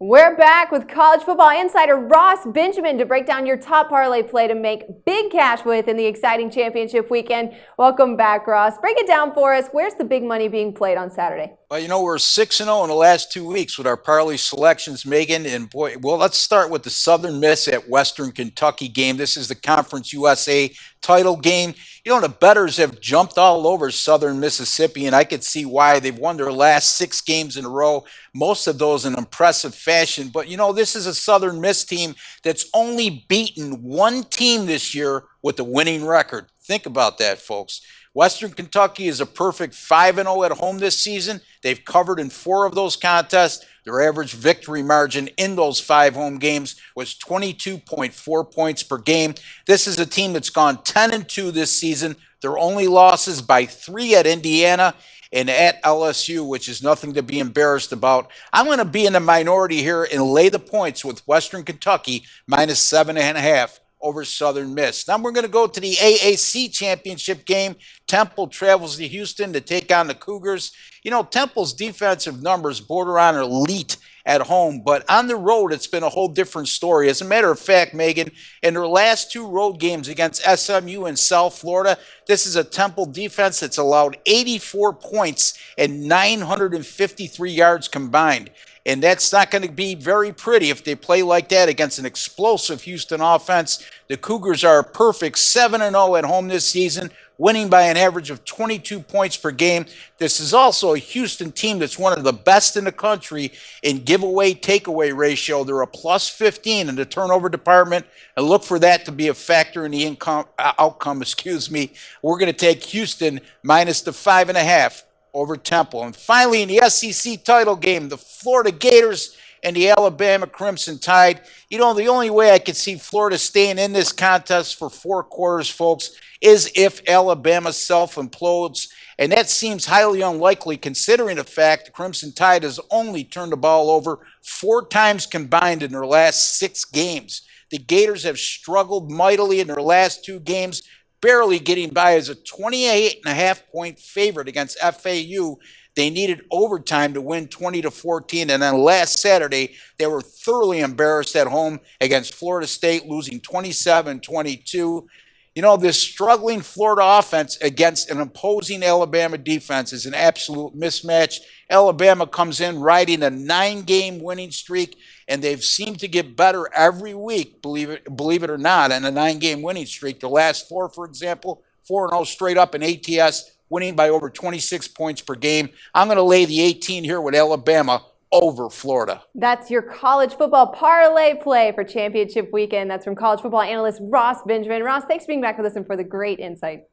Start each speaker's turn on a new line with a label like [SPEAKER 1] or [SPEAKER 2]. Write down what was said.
[SPEAKER 1] We're back with college football insider Ross Benjamin to break down your top parlay play to make big cash with in the exciting championship weekend. Welcome back, Ross. Break it down for us. Where's the big money being played on Saturday?
[SPEAKER 2] Well, we're 6-0 in the last 2 weeks with our parlay selections, Megan. And boy, well, let's start with the Southern Miss at Western Kentucky game. This is the Conference USA title game. The bettors have jumped all over Southern Mississippi, and I could see why. They've won their last 6 games in a row, most of those in impressive fashion. But, this is a Southern Miss team that's only beaten one team this year with a winning record. Think about that, folks. Western Kentucky is a perfect 5-0 at home this season. They've covered in 4 of those contests. Their average victory margin in those 5 home games was 22.4 points per game. This is a team that's gone 10-2 this season. Their only losses by 3 at Indiana and at LSU, which is nothing to be embarrassed about. I'm going to be in the minority here and lay the points with Western Kentucky minus 7.5 over Southern Miss. Now we're going to go to the AAC championship game. Temple travels to Houston to take on the Cougars. Temple's defensive numbers border on elite at home, but on the road, it's been a whole different story. As a matter of fact, Megan, in their last 2 road games against SMU in South Florida, this is a Temple defense that's allowed 84 points and 953 yards combined. And that's not going to be very pretty if they play like that against an explosive Houston offense. The Cougars are a perfect 7-0 at home this season, winning by an average of 22 points per game. This is also a Houston team that's one of the best in the country in giveaway-takeaway ratio. They're a plus 15 in the turnover department, and look for that to be a factor in the outcome. We're going to take Houston minus the 5.5 over Temple. And finally, in the SEC title game, the Florida Gators and the Alabama Crimson Tide. The only way I could see Florida staying in this contest for 4 quarters, folks, is if Alabama self-implodes. And that seems highly unlikely considering the fact the Crimson Tide has only turned the ball over 4 times combined in their last 6 games. The Gators have struggled mightily in their last 2 games, barely getting by as a 28.5-point favorite against FAU. They needed overtime to win 20-14, and then last Saturday, they were thoroughly embarrassed at home against Florida State, losing 27-22. This struggling Florida offense against an imposing Alabama defense is an absolute mismatch. Alabama comes in riding a 9-game winning streak, and they've seemed to get better every week, believe it or not, in a 9-game winning streak. The last 4, for example, 4-0 straight up in ATS, winning by over 26 points per game. I'm going to lay the 18 here with Alabama over Florida.
[SPEAKER 1] That's your college football parlay play for championship weekend. That's from college football analyst Ross Benjamin. Ross, thanks for being back with us and for the great insight.